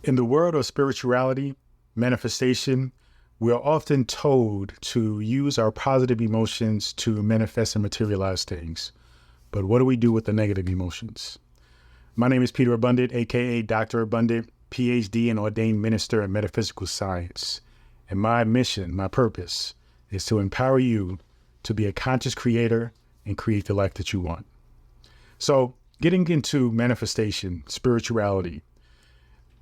In the world of spirituality, manifestation, we are often told to use our positive emotions to manifest and materialize things. But what do we do with the negative emotions? My name is Peter Abundant, aka Dr. Abundant, PhD and ordained minister in metaphysical science. And my mission, my purpose, is to empower you to be a conscious creator and create the life that you want. So, getting into manifestation, spirituality,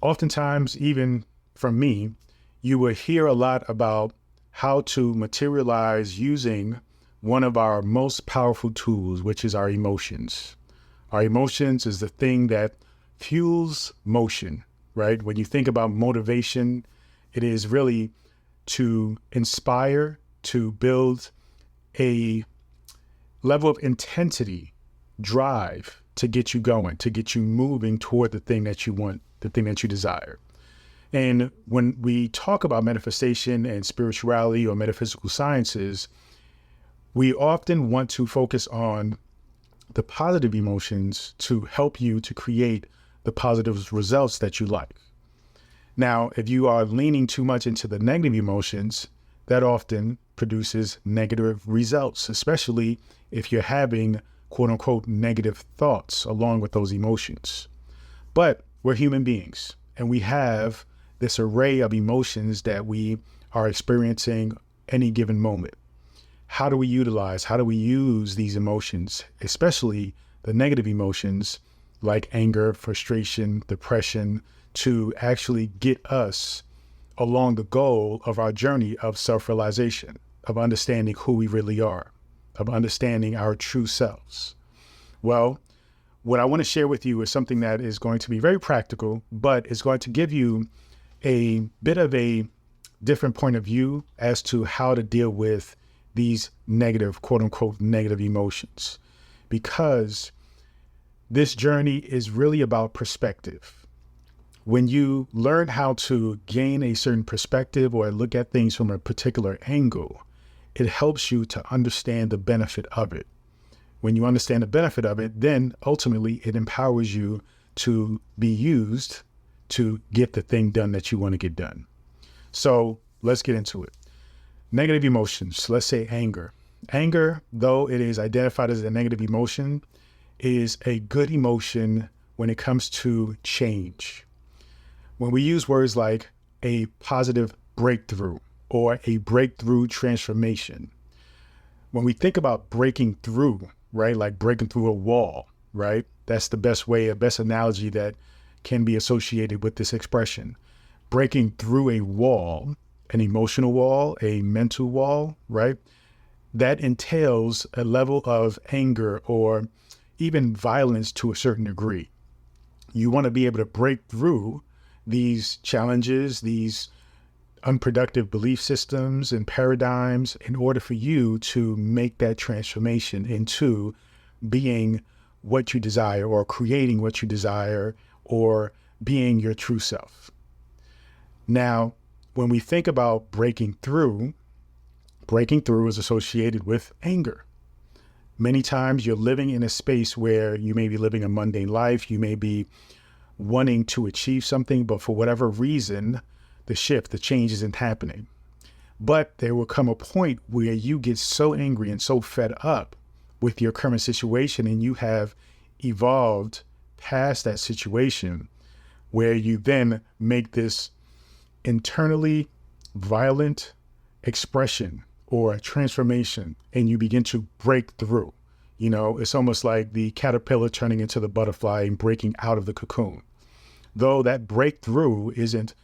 oftentimes, even from me, you will hear a lot about how to materialize using one of our most powerful tools, which is our emotions. Our emotions is the thing that fuels motion, right? When you think about motivation, it is really to inspire, to build a level of intensity, drive to get you going, to get you moving toward the thing that you want, the thing that you desire. And when we talk about manifestation and spirituality or metaphysical sciences, we often want to focus on the positive emotions to help you to create the positive results that you like. Now, if you are leaning too much into the negative emotions, that often produces negative results, especially if you're having quote unquote negative thoughts along with those emotions. But we're human beings and we have this array of emotions that we are experiencing any given moment. How do we utilize, how do we use these emotions, especially the negative emotions like anger, frustration, depression, to actually get us along the goal of our journey of self-realization, of understanding who we really are, of understanding our true selves? Well, what I want to share with you is something that is going to be very practical, but is going to give you a bit of a different point of view as to how to deal with these negative, quote unquote, negative emotions. Because this journey is really about perspective. When you learn how to gain a certain perspective or look at things from a particular angle, it helps you to understand the benefit of it. When you understand the benefit of it, then ultimately it empowers you to be used to get the thing done that you want to get done. So let's get into it. Negative emotions, let's say anger. Anger, though it is identified as a negative emotion, is a good emotion when it comes to change. When we use words like a positive breakthrough or a breakthrough transformation, when we think about breaking through, right, like breaking through a wall, right? That's the best way, best analogy that can be associated with this expression. Breaking through a wall, an emotional wall, a mental wall, right? That entails a level of anger or even violence to a certain degree. You want to be able to break through these challenges, these unproductive belief systems and paradigms in order for you to make that transformation into being what you desire or creating what you desire or being your true self. Now, when we think about breaking through is associated with anger. Many times you're living in a space where you may be living a mundane life, you may be wanting to achieve something, but for whatever reason, the change isn't happening. But there will come a point where you get so angry and so fed up with your current situation and you have evolved past that situation where you then make this internally violent expression or transformation and you begin to break through. You know, it's almost like the caterpillar turning into the butterfly and breaking out of the cocoon. Though that breakthrough isn't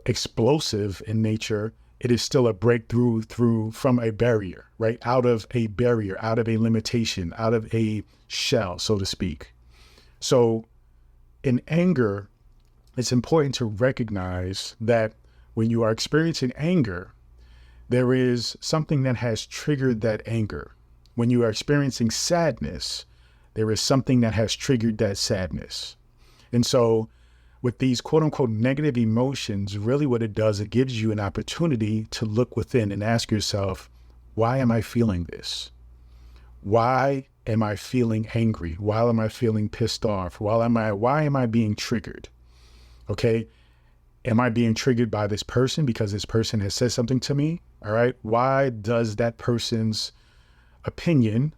explosive in nature, it is still a breakthrough from a barrier, right? Out of a barrier, out of a limitation, out of a shell, so to speak. So in anger, it's important to recognize that when you are experiencing anger, there is something that has triggered that anger. When you are experiencing sadness, there is something that has triggered that sadness. And so with these quote unquote negative emotions, really what it does, it gives you an opportunity to look within and ask yourself, why am I feeling this? Why am I feeling angry? Why am I feeling pissed off? Why am I being triggered? Okay. Am I being triggered by this person because this person has said something to me? All right. Why does that person's opinion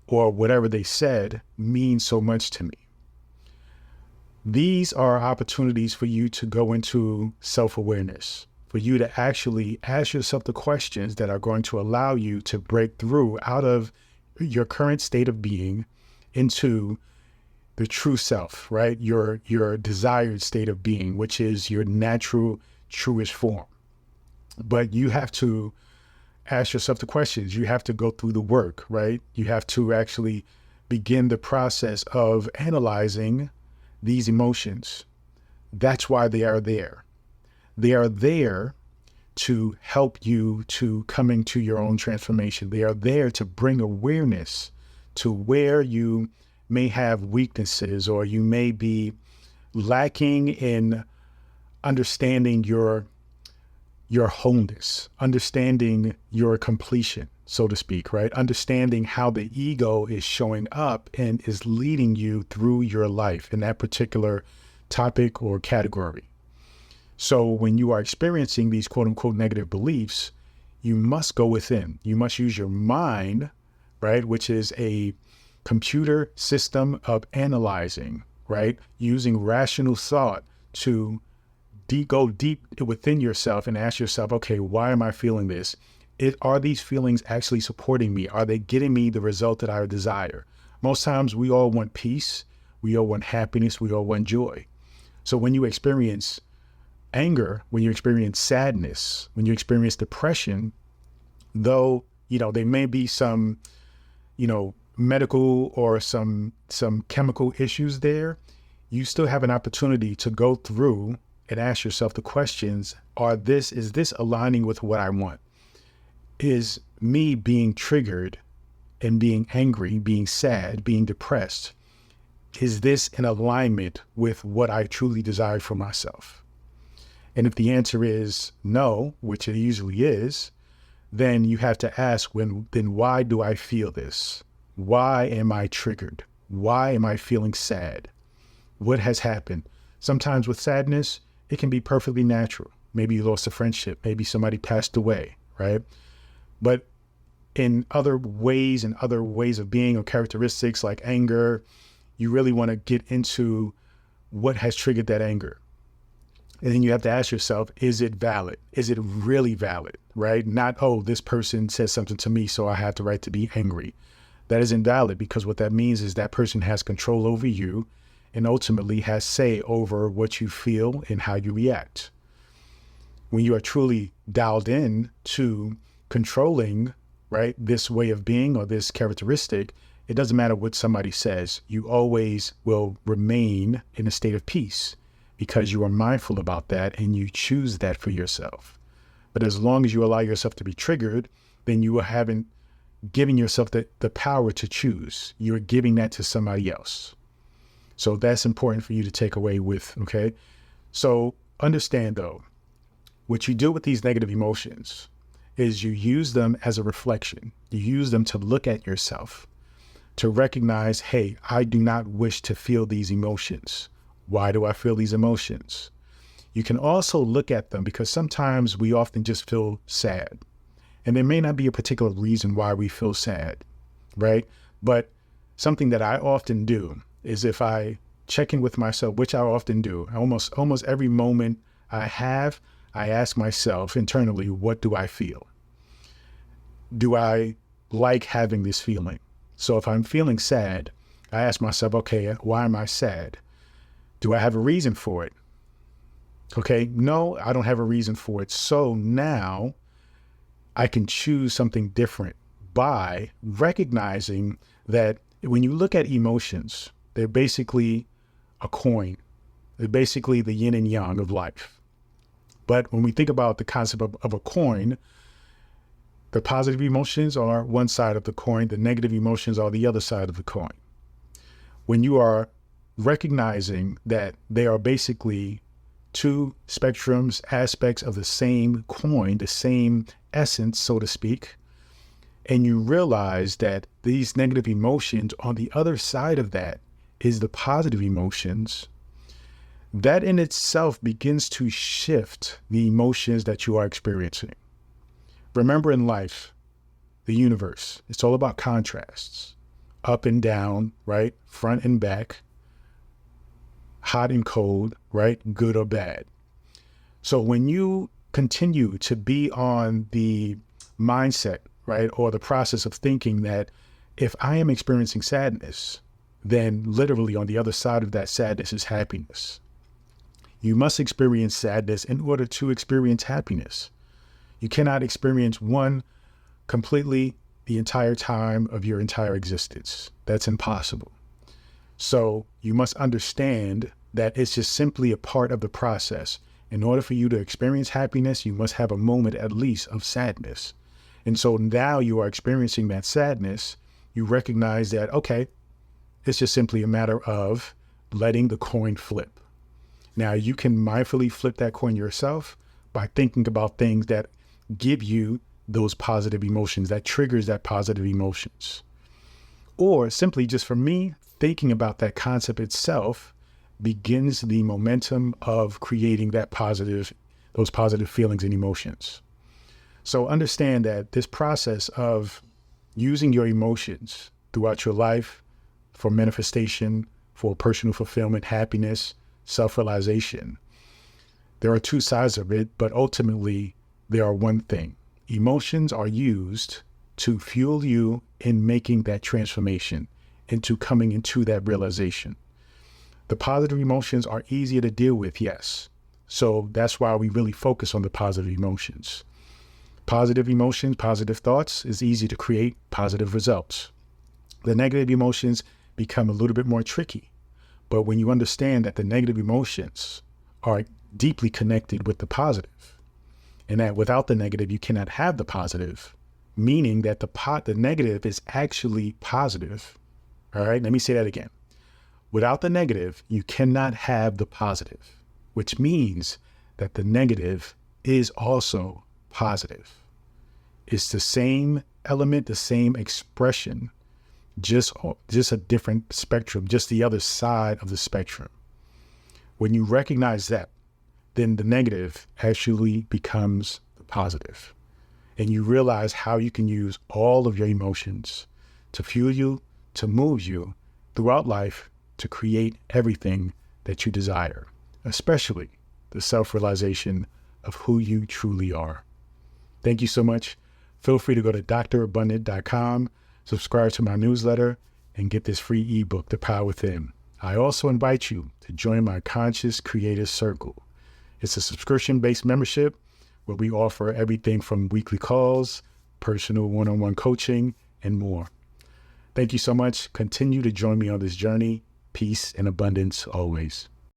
or whatever they said mean so much to me? These are opportunities for you to go into self-awareness, for you to actually ask yourself the questions that are going to allow you to break through out of your current state of being into the true self, right? Your desired state of being, which is your natural, truest form. But you have to ask yourself the questions. You have to go through the work, right? You have to actually begin the process of analyzing these emotions. That's why they are there. They are there to help you to coming to your own transformation. They are there to bring awareness to where you may have weaknesses, or you may be lacking in understanding your wholeness, understanding your completion, so to speak, right? Understanding how the ego is showing up and is leading you through your life in that particular topic or category. So when you are experiencing these quote unquote negative beliefs, you must go within. You must use your mind, right? Which is a computer system of analyzing, right? Using rational thought to go deep within yourself and ask yourself, okay, why am I feeling this? Are these feelings actually supporting me? Are they getting me the result that I desire? Most times we all want peace. We all want happiness. We all want joy. So when you experience anger, when you experience sadness, when you experience depression, though, there may be some, medical or some chemical issues there, you still have an opportunity to go through and ask yourself the questions, is this aligning with what I want? Is me being triggered and being angry, being sad, being depressed, is this in alignment with what I truly desire for myself? And if the answer is no, which it usually is, then you have to ask, then why do I feel this? Why am I triggered? Why am I feeling sad? What has happened? Sometimes with sadness, it can be perfectly natural. Maybe you lost a friendship. Maybe somebody passed away, right? But in other ways of being or characteristics like anger, you really want to get into what has triggered that anger. And then you have to ask yourself, is it valid? Is it really valid, right? Not, oh, this person said something to me, so I have the right to be angry. That isn't valid, because what that means is that person has control over you and ultimately has say over what you feel and how you react. When you are truly dialed in to controlling, right, this way of being or this characteristic, it doesn't matter what somebody says. You always will remain in a state of peace because you are mindful about that and you choose that for yourself. But as long as you allow yourself to be triggered, then you haven't given yourself the power to choose. You're giving that to somebody else. So that's important for you to take away with, okay? So understand though, what you do with these negative emotions is you use them as a reflection. You use them to look at yourself, to recognize, hey, I do not wish to feel these emotions. Why do I feel these emotions? You can also look at them because sometimes we often just feel sad. And there may not be a particular reason why we feel sad, right? But something that I often do is if I check in with myself, which I often do, almost every moment I ask myself internally, what do I feel? Do I like having this feeling? So if I'm feeling sad, I ask myself, okay, why am I sad? Do I have a reason for it? Okay, no, I don't have a reason for it. So now I can choose something different by recognizing that when you look at emotions, they're basically a coin. They're basically the yin and yang of life. But when we think about the concept of a coin, the positive emotions are one side of the coin, the negative emotions are the other side of the coin. When you are recognizing that they are basically two spectrums, aspects of the same coin, the same essence, so to speak, and you realize that these negative emotions on the other side of that is the positive emotions, that in itself begins to shift the emotions that you are experiencing. Remember, in life, the universe, it's all about contrasts, up and down, right? Front and back, hot and cold, right? Good or bad. So when you continue to be on the mindset, right, or the process of thinking that if I am experiencing sadness, then literally on the other side of that sadness is happiness. You must experience sadness in order to experience happiness. You cannot experience one completely the entire time of your entire existence. That's impossible. So you must understand that it's just simply a part of the process. In order for you to experience happiness, you must have a moment at least of sadness. And so now you are experiencing that sadness. You recognize that, okay, it's just simply a matter of letting the coin flip. Now you can mindfully flip that coin yourself by thinking about things that give you those positive emotions, that triggers that positive emotions. Or simply just for me, thinking about that concept itself begins the momentum of creating those positive feelings and emotions. So understand that this process of using your emotions throughout your life for manifestation, for personal fulfillment, happiness, self-realization, there are two sides of it, but ultimately they are one thing. Emotions are used to fuel you in making that transformation, into coming into that realization. The positive emotions are easier to deal with, yes. So that's why we really focus on the positive emotions. Positive emotions, positive thoughts is easy to create positive results. The negative emotions become a little bit more tricky. But when you understand that the negative emotions are deeply connected with the positive, and that without the negative, you cannot have the positive, meaning that the negative is actually positive. All right, let me say that again. Without the negative, you cannot have the positive, which means that the negative is also positive. It's the same element, the same expression, just a different spectrum, just the other side of the spectrum. When you recognize that, then the negative actually becomes the positive. And you realize how you can use all of your emotions to fuel you, to move you throughout life, to create everything that you desire, especially the self-realization of who you truly are. Thank you so much. Feel free to go to drabundant.com, subscribe to my newsletter, and get this free ebook, The Power Within. I also invite you to join my Conscious Creators Circle. It's a subscription-based membership where we offer everything from weekly calls, personal one-on-one coaching, and more. Thank you so much. Continue to join me on this journey. Peace and abundance always.